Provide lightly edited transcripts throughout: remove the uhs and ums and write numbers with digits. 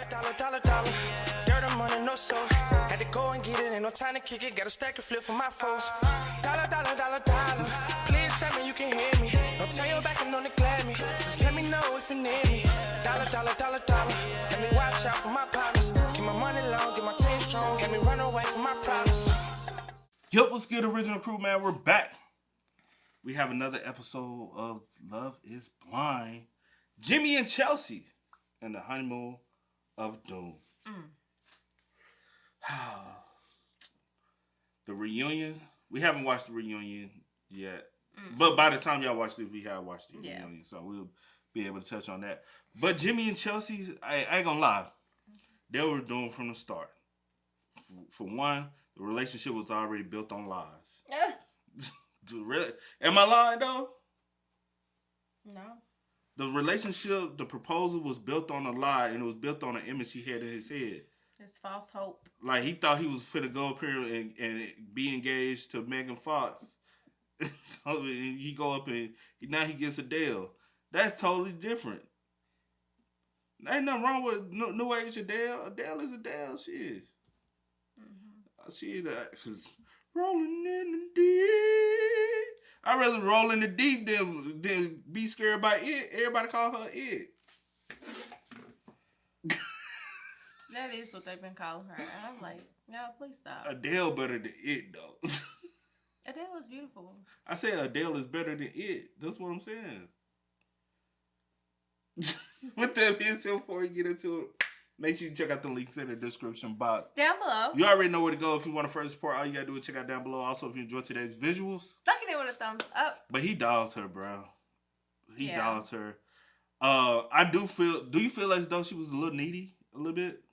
Dollar. Dirt on money, no soul. Had to go and get it, ain't no time to kick it. Got a stack and flip for my foes. Dollar. Please tell me you can hear me. Don't turn your back and don't neglect me. Just let me know if you need me. Dollar. Let me watch out for my partners. Keep my money long, get my team strong. Let me run away from my problems. Yup, what's good, original crew, man? We're back. We have another episode of Love is Blind. Jimmy and Chelsea and the Honeymoon of Doom. The reunion. We haven't watched the reunion yet. But by the time y'all watch this, we have watched the reunion. So we'll be able to touch on that. But Jimmy and Chelsea, I ain't gonna lie. They were doomed from the start. For one, the relationship was already built on lies. Really? Am I lying though? No. The relationship, the proposal was built on a lie, and it was built on an image he had in his head. It's false hope. Like, he thought he was finna go up here and be engaged to Megan Fox. And he go up and now he gets Adele. That's totally different. Ain't nothing wrong with New Age Adele. Adele is Adele. She is. She is because rolling in the deep. I'd rather roll in the deep than be scared by it. Everybody call her it. That is what they've been calling her. And I'm like, y'all, please stop. Adele better than it, though. Adele is beautiful. I say Adele is better than it. That's what I'm saying. With that being said, before we get into it, make sure you check out the links in the description box. Down below. You already know where to go if you want to further support. All you gotta do is check out down below. Also, if you enjoyed today's visuals. Look at it with a thumbs up. But he dogs her, bro. He dogs her. I do feel. Do you feel as though she was a little needy? A little bit?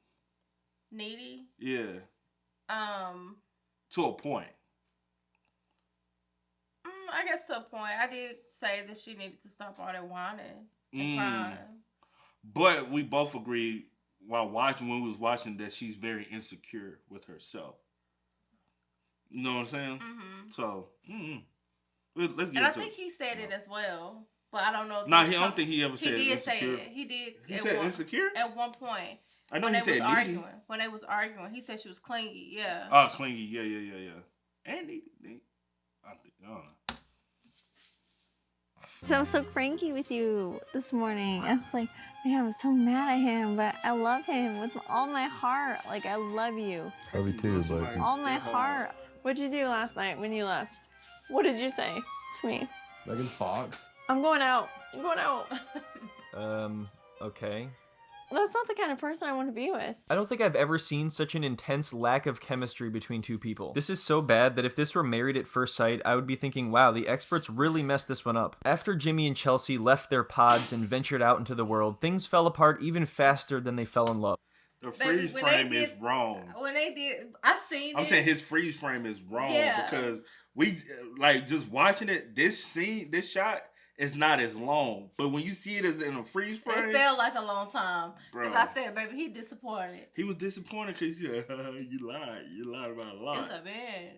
Needy? Yeah. To a point. I guess to a point. I did say that she needed to stop all that whining and crying. But we both agreed when we was watching, that she's very insecure with herself. You know what I'm saying? Mm-hmm. So, let's get into it. And I think he said it as well, but I don't know if I don't think he ever said insecure. Say it. He did. He said insecure? At one point. I know he said needy. When they was arguing, he said she was clingy, yeah. Oh, clingy, yeah. And needy. I don't know. So I was so cranky with you this morning. I was like, man, I was so mad at him, but I love him with all my heart. Like, I love you. Love you too, but all my heart. What'd you do last night when you left? What did you say to me? Megan Fox? I'm going out. I'm going out. Okay. That's not the kind of person I want to be with. I don't think I've ever seen such an intense lack of chemistry between two people. This is so bad that if this were Married at First Sight, I would be thinking, wow, the experts really messed this one up. After Jimmy and Chelsea left their pods and ventured out into the world, things fell apart even faster than they fell in love. The freeze frame is wrong. When they did, I'm saying his freeze frame is wrong because we, like, just watching it, this shot, it's not as long, but when you see it as in a freeze frame, it felt like a long time. Because I said, baby, he disappointed. He was disappointed because he said, you lied about a lot. It's a man.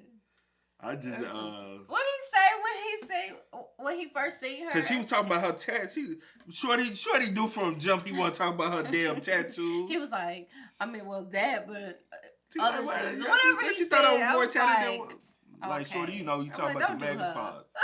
I just what did he say when he first seen her? Because she was talking about her tattoo. Shorty do from jump. He want to talk about her damn tattoo. He was like, I mean, well, that, but other like, things. Whatever he she said, thought I was more was tattooed like, than like, Shorty, you know, you talking like, about the Megan Fox.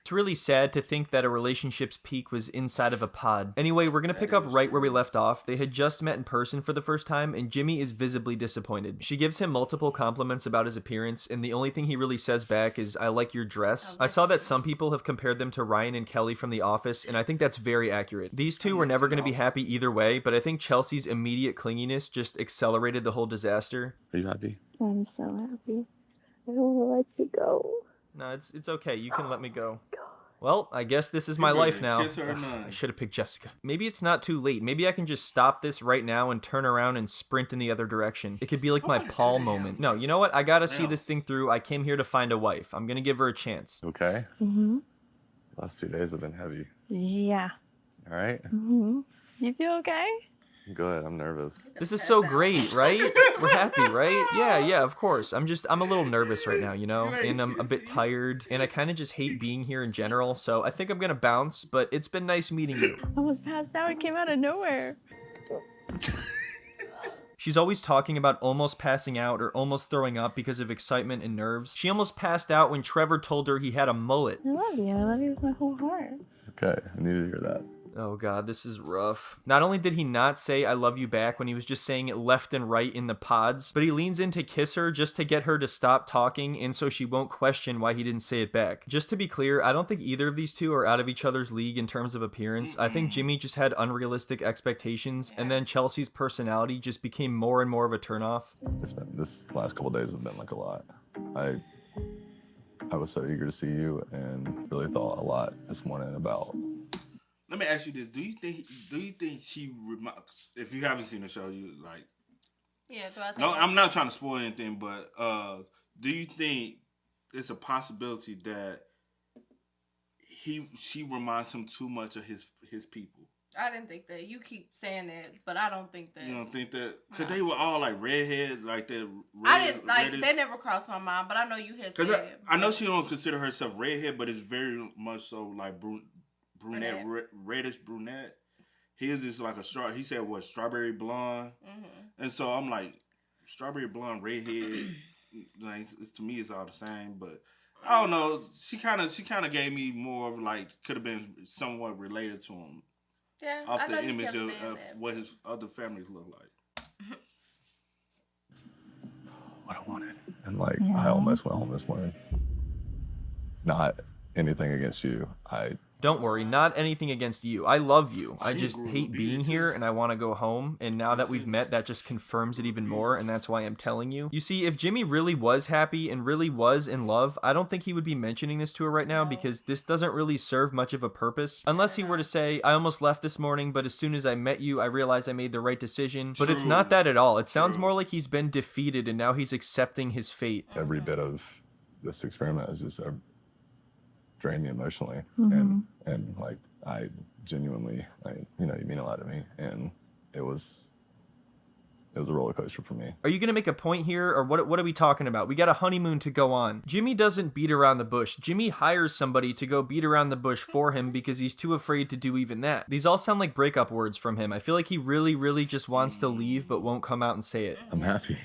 It's really sad to think that a relationship's peak was inside of a pod. Anyway, we're gonna pick up right where we left off. They had just met in person for the first time, and Jimmy is visibly disappointed. She gives him multiple compliments about his appearance, and the only thing he really says back is, I like your dress. I saw that some people have compared them to Ryan and Kelly from The Office, and I think that's very accurate. These two were never gonna be happy either way, but I think Chelsea's immediate clinginess just accelerated the whole disaster. Are you happy? I'm so happy. I don't want to let you go. No, it's okay. You can let me go. Well, I guess this is my life now. I should have picked Jessica. Maybe it's not too late. Maybe I can just stop this right now and turn around and sprint in the other direction. It could be like my Paul moment. No, you know what? I gotta see this thing through. I came here to find a wife. I'm gonna give her a chance. Okay? Mm-hmm. Last few days have been heavy. Yeah. All right? Mm-hmm. You feel okay? Good. I'm nervous. This is so great, right? We're happy, right? Yeah, of course. I'm a little nervous right now, you know? And I'm a bit tired, and I kind of just hate being here in general, so I think I'm gonna bounce, but it's been nice meeting you. I almost passed out. It came out of nowhere. She's always talking about almost passing out or almost throwing up because of excitement and nerves. She almost passed out when Trevor told her he had a mullet. I love you. I love you with my whole heart. Okay, I needed to hear that. Oh god, this is rough. Not only did he not say I love you back when he was just saying it left and right in the pods, but he leans in to kiss her just to get her to stop talking and so she won't question why he didn't say it back. Just to be clear, I don't think either of these two are out of each other's league in terms of appearance. I think Jimmy just had unrealistic expectations and then Chelsea's personality just became more and more of a turnoff. This last couple days have been like a lot. I was so eager to see you and really thought a lot this morning about. Let me ask you this: Do you think she if you haven't seen the show, you like? Yeah, do I think? No, I'm not trying to spoil anything, but do you think it's a possibility that she reminds him too much of his people? I didn't think that. You keep saying that, but I don't think that. You don't think that? Because they were all like redheads, like that. I didn't like. That never crossed my mind, but I know you had said. Because I know she don't consider herself redhead, but it's very much so like brunette, reddish brunette. His is like he said what, strawberry blonde. Mm-hmm. And so I'm like, strawberry blonde, redhead, like to me it's all the same, but I don't know. She kind of gave me more of like, could have been somewhat related to him. Yeah, off the image of what his other families look like. What I wanted. And like, I almost went home this morning. Not anything against you. Don't worry, not anything against you. I love you. I just hate being here and I want to go home. And now that we've met, that just confirms it even more. And that's why I'm telling you. You see, if Jimmy really was happy and really was in love, I don't think he would be mentioning this to her right now because this doesn't really serve much of a purpose. Unless he were to say, I almost left this morning, but as soon as I met you, I realized I made the right decision. But it's not that at all. It sounds more like he's been defeated and now he's accepting his fate. Every bit of this experiment is just drained me emotionally. And like, I genuinely, you mean a lot to me. And it was a roller coaster for me. Are you going to make a point here, or what are we talking about? We got a honeymoon to go on. Jimmy doesn't beat around the bush. Jimmy hires somebody to go beat around the bush for him because he's too afraid to do even that. These all sound like breakup words from him. I feel like he really, really just wants to leave but won't come out and say it. I'm happy.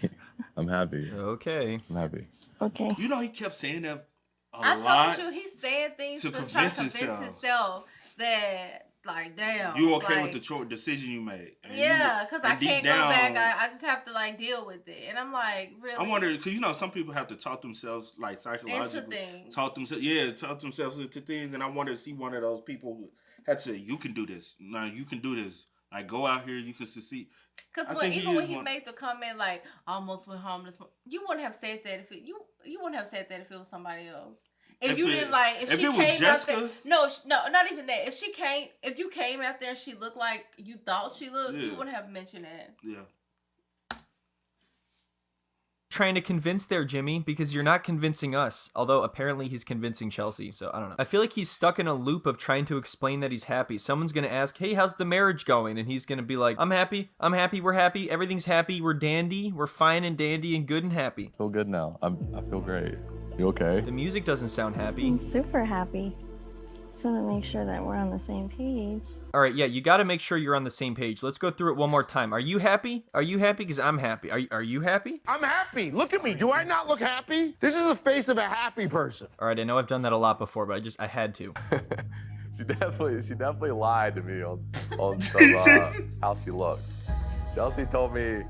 I'm happy. Okay. I'm happy. Okay. You know, he kept saying that I told you he's saying things to try to convince himself that, like, damn. You okay like, with the decision you made? Yeah, because I can't go back. I just have to, like, deal with it. And I'm like, really? I wonder, because, some people have to talk themselves, like, psychologically. Into things. Talk themselves into things. And I wonder, is he one of those people who had to say, you can do this. No, you can do this. Like, go out here, you can succeed. Because even when he made the comment, like, almost went homeless, you wouldn't have said that if you wouldn't have said that if it was somebody else. If she came out there, no, not even that. If you came out there and she looked like you thought she looked, you wouldn't have mentioned that. Yeah. Trying to convince there, Jimmy, because you're not convincing us. Although apparently he's convincing Chelsea, so I don't know. I feel like he's stuck in a loop of trying to explain that he's happy. Someone's gonna ask, hey, how's the marriage going? And he's gonna be like, I'm happy, we're happy, everything's happy, we're dandy, we're fine and dandy and good and happy. I feel good now. I feel great. You okay? The music doesn't sound happy. I'm super happy. Just want to make sure that we're on the same page. All right, yeah, you got to make sure you're on the same page. Let's go through it one more time. Are you happy? Are you happy? Because I'm happy. Are you happy? I'm happy. Look at me. Do I not look happy? This is the face of a happy person. All right, I know I've done that a lot before, but I had to. She definitely lied to me on some, how she looked. Chelsea told me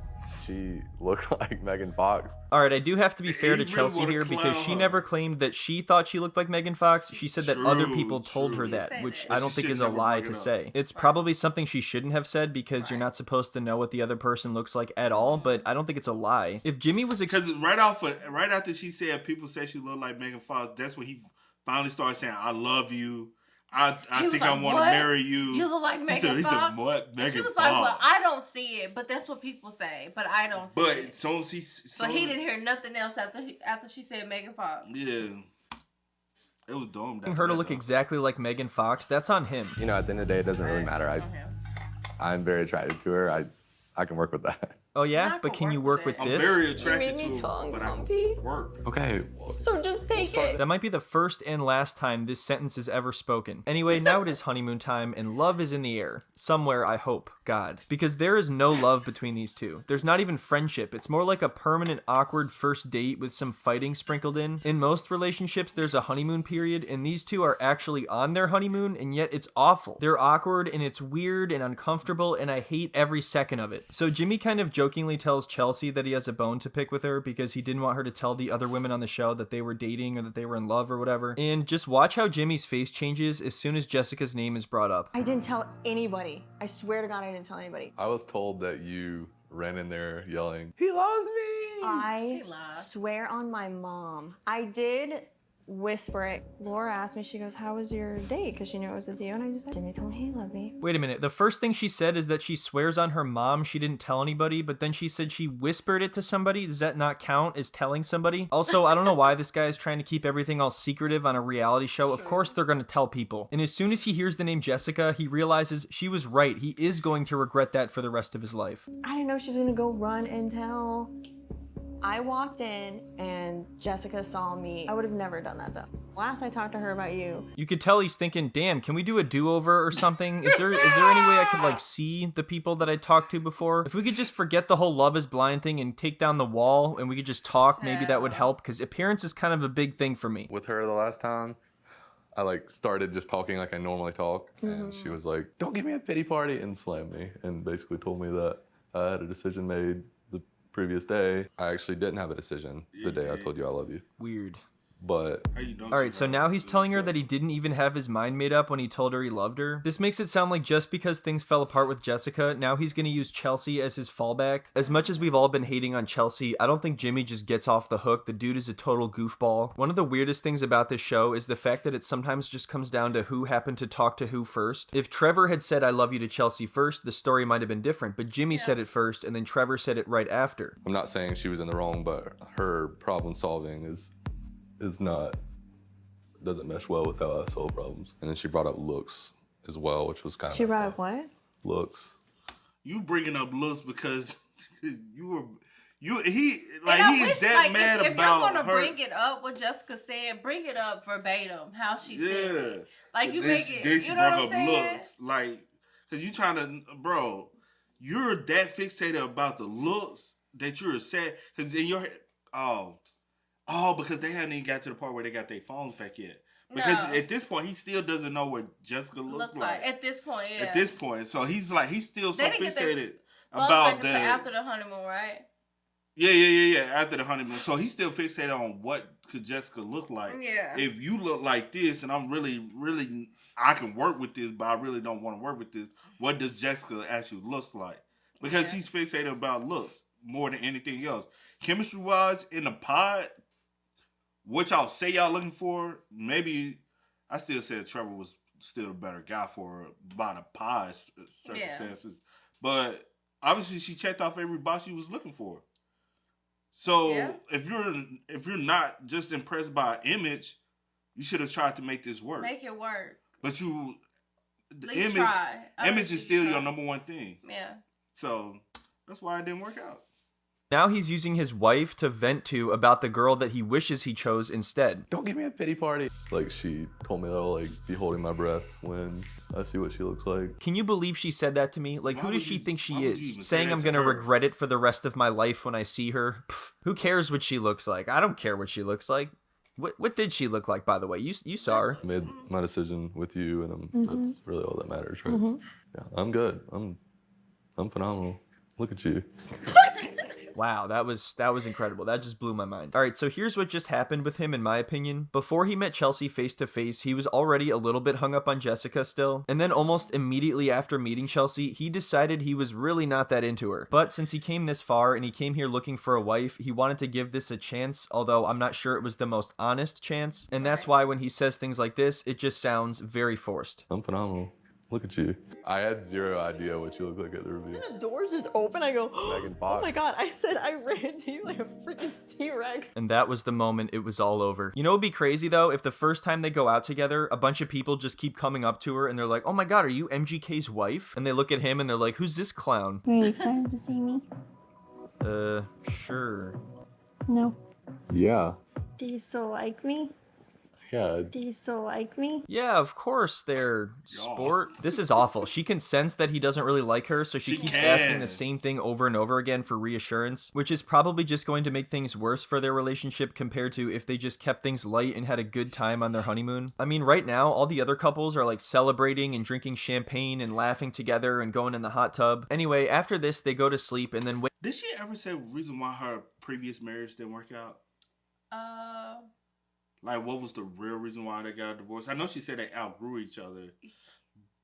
she looked like Megan Fox. All right, I do have to be fair to Chelsea here because she never claimed that she thought she looked like Megan Fox. She said that other people told her that, which I don't think is a lie to say. It's probably something she shouldn't have said because you're not supposed to know what the other person looks like at all, but I don't think it's a lie. If Jimmy was... Because right after she said people said she looked like Megan Fox, that's when he finally started saying, I love you. I think I want to marry you. You look like Megan Fox. What? Megan she was Fox. like, well, I don't see it, but that's what people say. But I don't see it. But so he didn't hear nothing else after she said Megan Fox. Yeah. It was dumb. Her to look exactly like Megan Fox, that's on him. At the end of the day, it doesn't really matter. I'm very attracted to her. I can work with that. Oh yeah, I but could can you work work with with I'm this? very attracted made to me him, so but I uncomfy. can work. Okay. So just take it. That might be the first and last time this sentence is ever spoken. Anyway, now it is honeymoon time, and love is in the air. Somewhere, I hope. God. Because there is no love between these two. There's not even friendship. It's more like a permanent, awkward first date with some fighting sprinkled in. In most relationships, there's a honeymoon period, and these two are actually on their honeymoon, and yet it's awful. They're awkward, and it's weird and uncomfortable, and I hate every second of it. So Jimmy kind of jokingly tells Chelsea that he has a bone to pick with her because he didn't want her to tell the other women on the show that they were dating or that they were in love or whatever. And just watch how Jimmy's face changes as soon as Jessica's name is brought up. I didn't tell anybody. I swear to God, I didn't tell anybody. I was told that you ran in there yelling, He loves me. I He lied. swear on my mom. I did whisper it. Laura asked me, she goes, how was your date? Because she knew it was with you. And I just said, Jimmy told me he loved me. Wait a minute. The first thing she said is that she swears on her mom she didn't tell anybody, but then she said she whispered it to somebody. Does that not count as telling somebody? Also, I don't know why this guy is trying to keep everything all secretive on a reality show. Of course they're going to tell people. And as soon as he hears the name Jessica, he realizes she was right. He is going to regret that for the rest of his life. I didn't know she was going to go run and tell. I walked in and Jessica saw me. I would have never done that though. Last I talked to her about you. You could tell he's thinking, damn, can we do a do-over or something? Is there any way I could like see the people that I talked to before? If we could just forget the whole love is blind thing and take down the wall and we could just talk, maybe that would help, because appearance is kind of a big thing for me. with her the last time, I like started just talking like I normally talk, and she was like, "Don't give me a pity party," and slammed me, and basically told me that I had a decision made the previous day. I actually didn't have a decision the day I told you I love you, Weird. but All right, so now he's telling her that he didn't even have his mind made up when he told her he loved her. This makes it sound like just because things fell apart with Jessica, now he's going to use Chelsea as his fallback. As much as we've all been hating on Chelsea, I don't think Jimmy just gets off the hook. The dude is a total goofball. One of the weirdest things about this show is the fact that it sometimes just comes down to who happened to talk to who first. If Trevor had said I love you to Chelsea first, the story might have been different, but Jimmy said it first and then Trevor said it right after. I'm not saying she was in the wrong, but her problem solving is not, doesn't mesh well with how I solve problems. And then she brought up looks as well, which was kind of She brought up what? looks. You bringing up looks because he And is I wish, that like, mad if about you're gonna her. bring it up, what Jessica said, bring it up verbatim, how she said it. Like, you Then make she- it, then she you know what brought I'm up saying? looks, like, cause you trying to, bro, you're that fixated about the looks that you're sad, cause in your head, because they haven't even got to the part where they got their phones back yet. Because No. at this point, he still doesn't know what Jessica looks like. At this point, yeah. At this point, so he's still so They didn't get their fixated Phones about back until that. after the honeymoon, right? Yeah. After the honeymoon, so he's still fixated on what could Jessica look like. Yeah. If you look like this, and I'm really, I can work with this, but I really don't want to work with this. What does Jessica actually look like? Because he's fixated about looks more than anything else. Chemistry wise, in the pod, what y'all say y'all looking for? Maybe I still said Trevor was still a better guy for her by the pod circumstances, but obviously she checked off every box she was looking for. So if you're not just impressed by image, you should have tried to make this work. Make it work. But the At least image try. image is still your number one thing. Yeah. So that's why it didn't work out. Now he's using his wife to vent to about the girl that he wishes he chose instead. Don't give me a pity party. Like, she told me that I'll like be holding my breath when I see what she looks like. Can you believe she said that to me? Like, Why who would does she you- think she why would you is? even say Saying that I'm to gonna her? regret it for the rest of my life when I see her? Pff, who cares what she looks like? I don't care what she looks like. What did she look like, by the way? You saw her. I made my decision with you, and that's really all that matters, right? Yeah, I'm good. I'm phenomenal. Look at you. Wow, that was incredible. That just blew my mind. All right, so here's what just happened with him, in my opinion. Before he met Chelsea face to face, he was already a little bit hung up on Jessica still. And then almost immediately after meeting Chelsea, he decided he was really not that into her. But since he came this far and he came here looking for a wife, he wanted to give this a chance, although I'm not sure it was the most honest chance. And that's why when he says things like this, it just sounds very forced. I'm phenomenal. Look at you. I had zero idea what you look like at the review. The doors just open. I go, Megan oh Fox. my God. I said I ran to you like a freaking T-Rex. And that was the moment it was all over. You know what'd be crazy though? If the first time they go out together, a bunch of people just keep coming up to her and they're like, oh my God, are you MGK's wife? And they look at him and they're like, who's this clown? Are you excited to see me? Sure. No. Yeah. Do you still like me? Yeah. Do you still like me? Yeah, of course they're sport. This is awful. She can sense that he doesn't really like her, so she keeps asking the same thing over and over again for reassurance, which is probably just going to make things worse for their relationship compared to if they just kept things light and had a good time on their honeymoon. I mean, right now, all the other couples are like celebrating and drinking champagne and laughing together and going in the hot tub. Anyway, after this, they go to sleep and then wait. Did she ever say the reason why her previous marriage didn't work out? Like, what was the real reason why they got a divorce? I know she said they outgrew each other,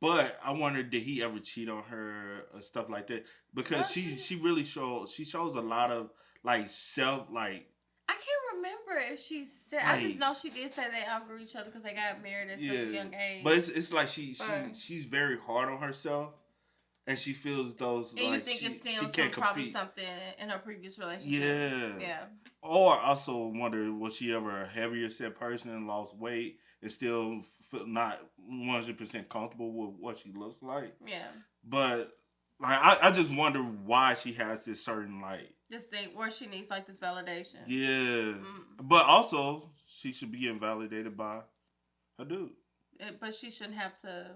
but I wonder, did he ever cheat on her or stuff like that? Because she really shows a lot of like self, like. I can't remember if she said. Like, I just know she did say they outgrew each other because they got married at such a young age. But it's like she's very hard on herself. And she feels those. And like, you think it stems from probably something in her previous relationship? Yeah. Or also wonder, was she ever a heavier set person and lost weight and still not 100% comfortable with what she looks like? Yeah. But like, I just wonder why she has this certain like. This thing where she needs like this validation. Yeah. But also, she should be invalidated by her dude. But she shouldn't have to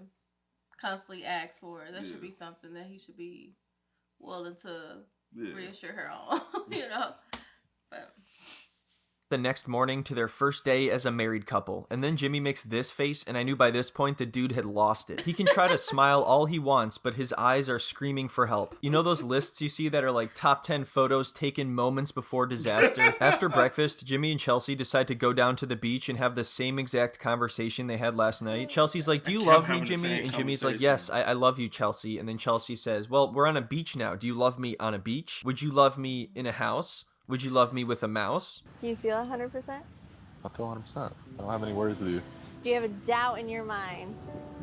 constantly ask for it. That should be something that he should be willing to reassure her on, you know. But the next morning to their first day as a married couple, and then Jimmy makes this face, and I knew by this point the dude had lost it. He can try to smile all he wants, but his eyes are screaming for help. You know those lists you see that are like top 10 photos taken moments before disaster? After breakfast, Jimmy and Chelsea decide to go down to the beach and have the same exact conversation they had last night. Chelsea's like, "Do you love me, Jimmy?" And Jimmy's like, "Yes, I love you, Chelsea." And then Chelsea says, "Well, we're on a beach now. Do you love me on a beach? Would you love me in a house? Would you love me with a mouse?" Do you feel 100%? I feel 100%. I don't have any worries with you. Do you have a doubt in your mind?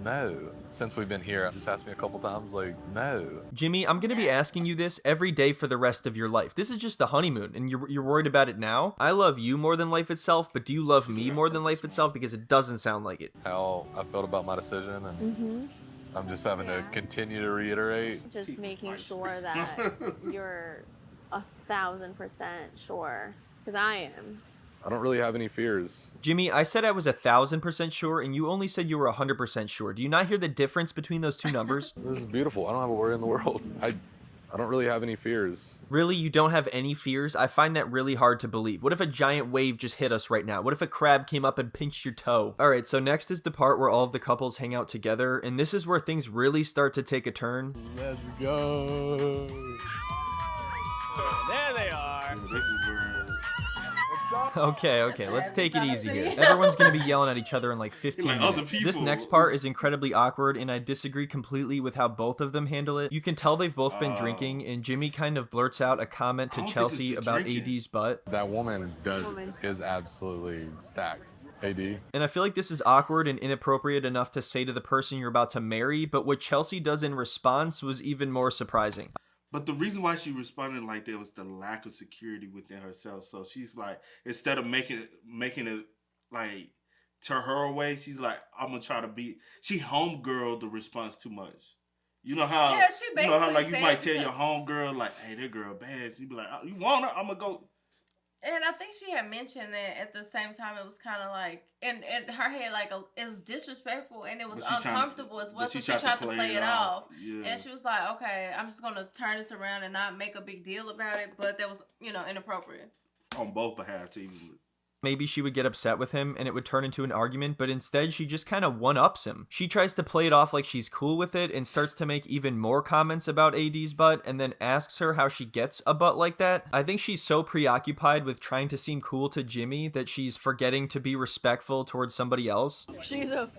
No. Since we've been here, just asked me a couple times, like, no. Jimmy, I'm going to be asking you this every day for the rest of your life. This is just the honeymoon, and you're worried about it now? I love you more than life itself, but do you love me more than life itself? Because it doesn't sound like it. How I felt about my decision, and I'm just having to continue to reiterate. Just making sure that you're 1,000% sure, because I am. I don't really have any fears. Jimmy, I said I was 1,000% sure, and you only said you were 100% sure. Do you not hear the difference between those two numbers? This is beautiful. I don't have a worry in the world. I don't really have any fears. Really? You don't have any fears? I find that really hard to believe. What if a giant wave just hit us right now? What if a crab came up and pinched your toe? Alright, so next is the part where all of the couples hang out together, and this is where things really start to take a turn. Let's go. There they are. This is where. Okay, let's take it easy here. Everyone's gonna be yelling at each other in like 15 minutes. This next part is incredibly awkward, and I disagree completely with how both of them handle it. You can tell they've both been drinking, and Jimmy kind of blurts out a comment to Chelsea about AD's butt. That woman is absolutely stacked. AD. And I feel like this is awkward and inappropriate enough to say to the person you're about to marry, but what Chelsea does in response was even more surprising. But the reason why she responded like that was the lack of security within herself. So she's like, instead of making it like to her way, she's like, I'm gonna try to be. She homegirled the response too much. You know how? Yeah, she basically you know how like you might tell your homegirl like, "Hey, that girl bad." She'd be like, "Oh, you want her? I'm gonna go." And I think she had mentioned that at the same time it was kind of like in her head like it was disrespectful and it was uncomfortable as well. So she tried to play it off. Yeah. And she was like, "Okay, I'm just gonna turn this around and not make a big deal about it." But that was, inappropriate on both behalves, even. Maybe she would get upset with him and it would turn into an argument, but instead she just kind of one-ups him. She tries to play it off like she's cool with it and starts to make even more comments about AD's butt and then asks her how she gets a butt like that. I think she's so preoccupied with trying to seem cool to Jimmy that she's forgetting to be respectful towards somebody else. She's a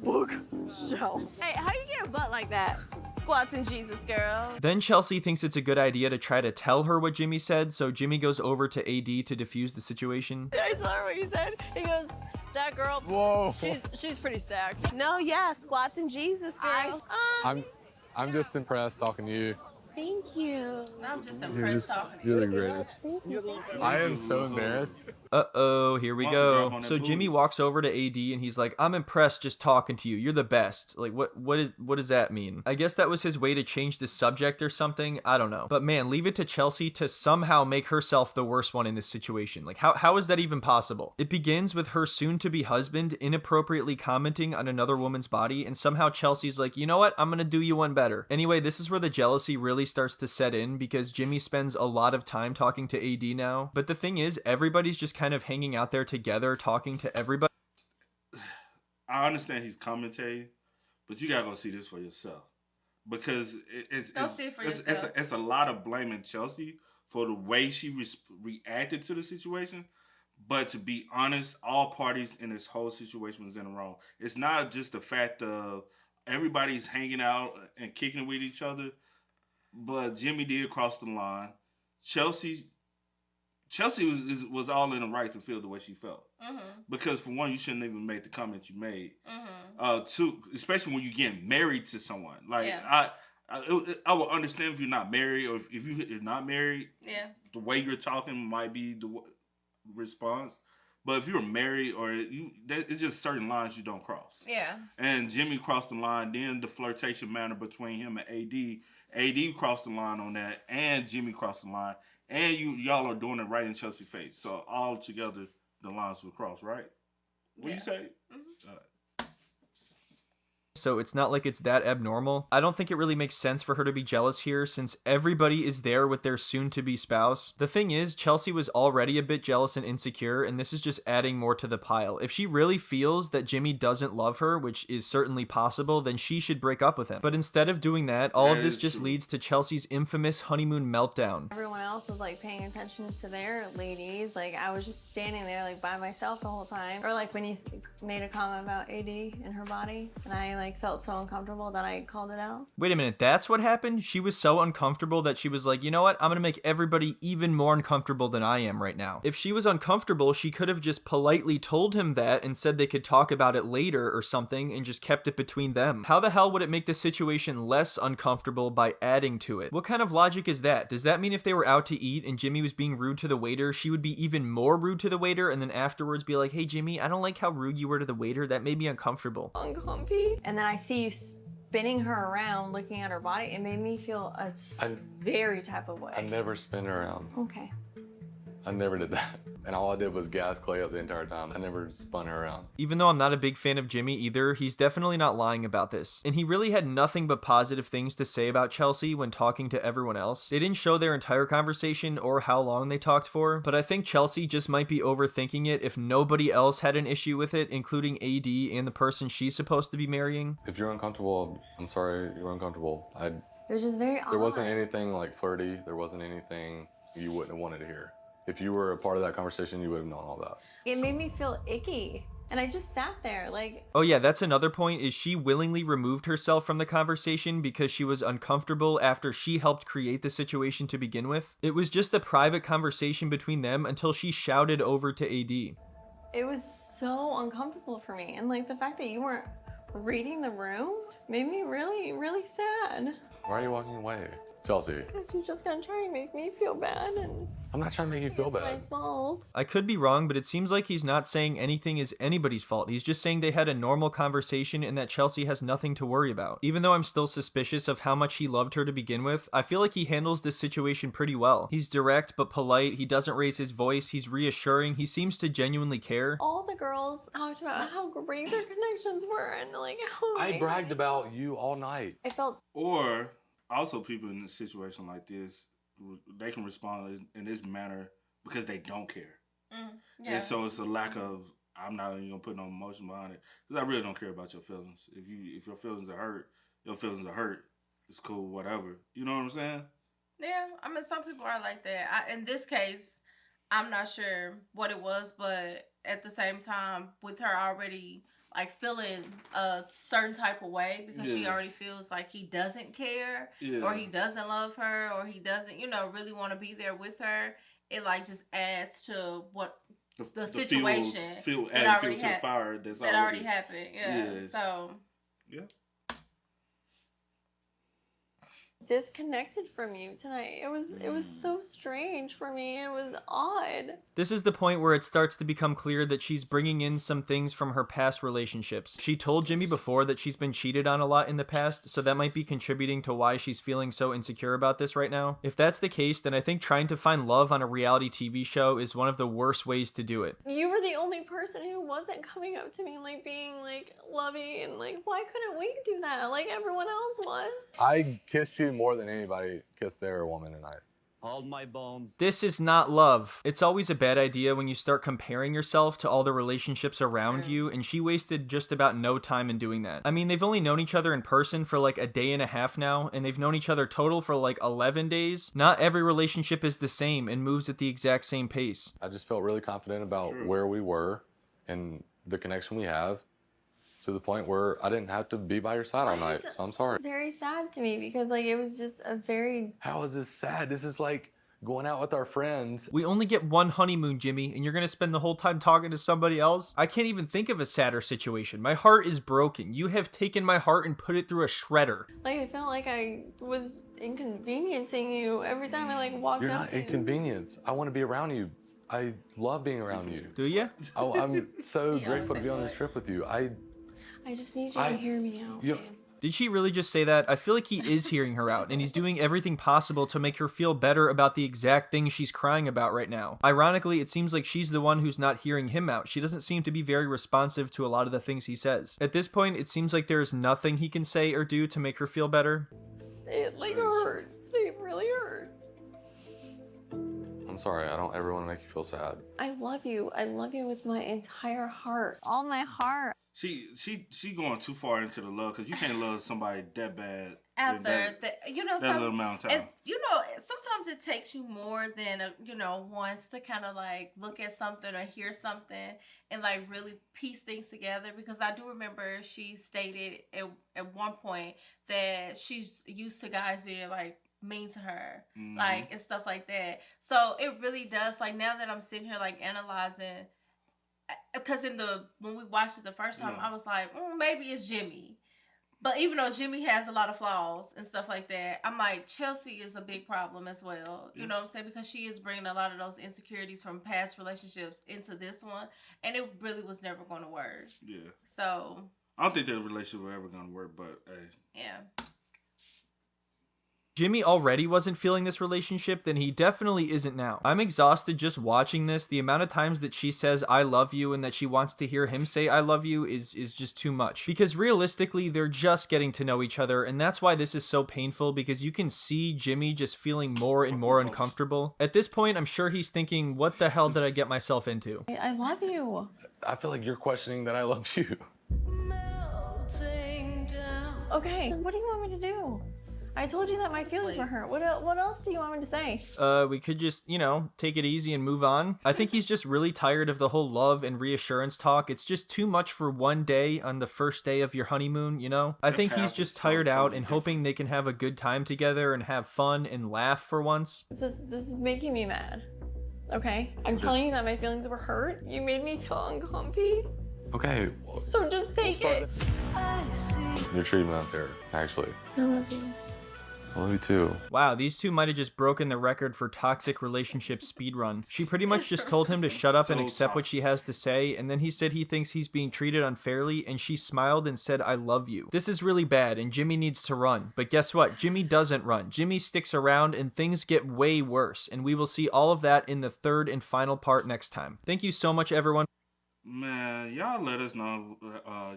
bookshelf. Hey, how you get a butt like that? Squats in Jesus, girl. Then Chelsea thinks it's a good idea to try to tell her what Jimmy said, so Jimmy goes over to AD to defuse the situation. I saw what he said. He goes, "That girl, whoa, she's pretty stacked." No, yeah, squats in Jesus, girl. I'm just impressed talking to you. Thank you. I'm just impressed talking to You're you. the greatest. I am so embarrassed. Uh-oh, here we Why don't you grab go. on that So Jimmy booty? walks over to AD and he's like, I'm impressed just talking to you. You're the best. Like, what does that mean? I guess that was his way to change the subject or something. I don't know. But man, leave it to Chelsea to somehow make herself the worst one in this situation. Like, how is that even possible? It begins with her soon-to-be husband inappropriately commenting on another woman's body, and somehow Chelsea's like, you know what? I'm gonna do you one better. Anyway, this is where the jealousy really starts to set in because Jimmy spends a lot of time talking to AD now. But the thing is, everybody's just kind of hanging out there together, talking to everybody. I understand he's commentating, but you gotta go see this for yourself because it's a lot of blaming Chelsea for the way she reacted to the situation. But to be honest, all parties in this whole situation was in the wrong. It's not just the fact of everybody's hanging out and kicking it with each other, but Jimmy did cross the line. Chelsea was all in the right to feel the way she felt. Because for one, you shouldn't even make the comment you made. Two, especially when you're getting married to someone. Like I will understand if you're not married, or if you're not married. The way you're talking might be the response. But if you're married, or it's just certain lines you don't cross. And Jimmy crossed the line. Then the flirtation manner between him and AD crossed the line on that, and Jimmy crossed the line. And y'all are doing it right in Chelsea's face. So all together, the lines will cross, right? What you say? So it's not like it's that abnormal. I don't think it really makes sense for her to be jealous here since everybody is there with their soon-to-be spouse. The thing is, Chelsea was already a bit jealous and insecure, and this is just adding more to the pile. If she really feels that Jimmy doesn't love her, which is certainly possible, then she should break up with him. But instead of doing that, all of this just leads to Chelsea's infamous honeymoon meltdown. Everyone else was like paying attention to their ladies. Like I was just standing there like by myself the whole time. Or like when you made a comment about AD and her body, and I like felt so uncomfortable that I called it out. Wait a minute, that's what happened? She was so uncomfortable that she was like, you know what? I'm gonna make everybody even more uncomfortable than I am right now. If she was uncomfortable, she could have just politely told him that and said they could talk about it later or something and just kept it between them. How the hell would it make the situation less uncomfortable by adding to it? What kind of logic is that? Does that mean if they were out to eat and Jimmy was being rude to the waiter, she would be even more rude to the waiter and then afterwards be like, hey Jimmy, I don't like how rude you were to the waiter. That made me uncomfortable. Uncomfy. And then I see you spinning her around, looking at her body. It made me feel a very type of way. I never spin her around. Okay. I never did that. And all I did was gas Clay up the entire time. I never spun her around. Even though I'm not a big fan of Jimmy either, he's definitely not lying about this. And he really had nothing but positive things to say about Chelsea when talking to everyone else. They didn't show their entire conversation or how long they talked for, but I think Chelsea just might be overthinking it if nobody else had an issue with it, including AD and the person she's supposed to be marrying. If you're uncomfortable, I'm sorry you're uncomfortable. It was just very odd. There wasn't anything like flirty. There wasn't anything you wouldn't have wanted to hear. If you were a part of that conversation, you would have known all that. It made me feel icky. And I just sat there like... Oh yeah, that's another point, is she willingly removed herself from the conversation because she was uncomfortable after she helped create the situation to begin with. It was just a private conversation between them until she shouted over to AD. It was so uncomfortable for me. And like the fact that you weren't reading the room made me really, really sad. Why are you walking away? Chelsea. Because you're just gonna try and make me feel bad, and I'm not trying to make you feel bad. It's my fault. I could be wrong, but it seems like he's not saying anything is anybody's fault. He's just saying they had a normal conversation and that Chelsea has nothing to worry about. Even though I'm still suspicious of how much he loved her to begin with, I feel like he handles this situation pretty well. He's direct but polite, he doesn't raise his voice, he's reassuring, he seems to genuinely care. All the girls talked about how great their connections were and like how I bragged about you all night. I felt... Or also people in a situation like this, they can respond in this manner because they don't care. And so it's a lack of, I'm not even gonna put no emotion behind it because I really don't care about your feelings. If your feelings are hurt, your feelings are hurt. It's cool, whatever. You know what I'm saying? Yeah, I mean, some people are like that. In this case, I'm not sure what it was, but at the same time, with her already like feeling a certain type of way because she already feels like he doesn't care or he doesn't love her or he doesn't, really want to be there with her. It like just adds to what the situation that already happened. Yeah. So. Yeah. disconnected from you tonight. It was so strange for me. It was odd. This is the point where it starts to become clear that she's bringing in some things from her past relationships. She told Jimmy before that she's been cheated on a lot in the past, so that might be contributing to why she's feeling so insecure about this right now. If that's the case, then I think trying to find love on a reality TV show is one of the worst ways to do it. You were the only person who wasn't coming up to me like being like lovey, and like, why couldn't we do that like everyone else was? I kissed you more than anybody kissed their woman tonight. Hold my bones. This is not love. It's always a bad idea when you start comparing yourself to all the relationships around you, and she wasted just about no time in doing that. I mean, they've only known each other in person for like a day and a half now, and they've known each other total for like 11 days. Not every relationship is the same and moves at the exact same pace. I just felt really confident about where we were and the connection we have, to the point where I didn't have to be by your side all night, so I'm sorry. Very sad to me because like it was just a very... How is this sad? This is like going out with our friends. We only get one honeymoon, Jimmy, and you're gonna spend the whole time talking to somebody else? I can't even think of a sadder situation. My heart is broken. You have taken my heart and put it through a shredder. Like, I felt like I was inconveniencing you every time I like walked You're up not to you. inconvenience. I want to be around you. I love being around you. Do you? I'm so grateful to be on this trip with you. I just need you to hear me out, babe. Did she really just say that? I feel like he is hearing her out, and he's doing everything possible to make her feel better about the exact thing she's crying about right now. Ironically, it seems like she's the one who's not hearing him out. She doesn't seem to be very responsive to a lot of the things he says. At this point, it seems like there's nothing he can say or do to make her feel better. It like hurt. It really hurt. I'm sorry. I don't ever want to make you feel sad. I love you. I love you with my entire heart. All my heart. She going too far into the love, because you can't love somebody that bad After that little amount of time. And sometimes it takes you more than once to kind of like look at something or hear something and like really piece things together. Because I do remember she stated at one point that she's used to guys being like mean to her, like, and stuff like that. So it really does, like, now that I'm sitting here like analyzing, because when we watched it the first time, I was like, maybe it's Jimmy. But even though Jimmy has a lot of flaws and stuff like that, I'm like, Chelsea is a big problem as well. You know what I'm saying? Because she is bringing a lot of those insecurities from past relationships into this one, and it really was never going to work. Yeah. So I don't think that relationship was ever going to work, but hey. Yeah. Jimmy already wasn't feeling this relationship, then he definitely isn't now. I'm exhausted just watching this. The amount of times that she says I love you and that she wants to hear him say I love you is just too much. Because realistically, they're just getting to know each other, and that's why this is so painful, because you can see Jimmy just feeling more and more uncomfortable. At this point, I'm sure he's thinking, what the hell did I get myself into? I love you. I feel like you're questioning that I love you. Okay, what do you want me to do? I told you that my feelings were hurt. What else do you want me to say? We could just, take it easy and move on. I think he's just really tired of the whole love and reassurance talk. It's just too much for one day on the first day of your honeymoon, I think he's just tired out and hoping they can have a good time together and have fun and laugh for once. This is making me mad. Okay? I'm telling you that my feelings were hurt. You made me feel uncomfy. Okay. So just take it. You're treating me unfair, actually. I love you. I love you too. Wow, these two might have just broken the record for toxic relationship speedrun. She pretty much just told him to shut up and accept what she has to say, and then he said he thinks he's being treated unfairly, and she smiled and said, I love you. This is really bad, and Jimmy needs to run. But guess what? Jimmy doesn't run. Jimmy sticks around, and things get way worse, and we will see all of that in the third and final part next time. Thank you so much, everyone. Man, y'all let us know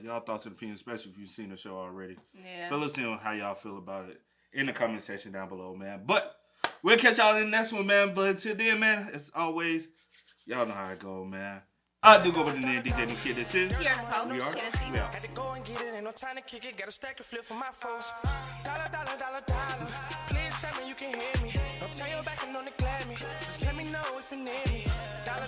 y'all thoughts and opinions, especially if you've seen the show already. Yeah. Fill us in on how y'all feel about it in the comment section down below, man. But we'll catch y'all in the next one, man. But until then, man, as always, y'all know how it go, man. I do go with the name DJ New Kid. This is Sierra Nicole. We are. Tennessee. Yeah. Had to go and get it, ain't no time to kick it. Got a stack of flip for my folks. Dollar. Please tell me you can hear me. Don't turn your back and don't neglect me. Just let me know if you need me. Dollar.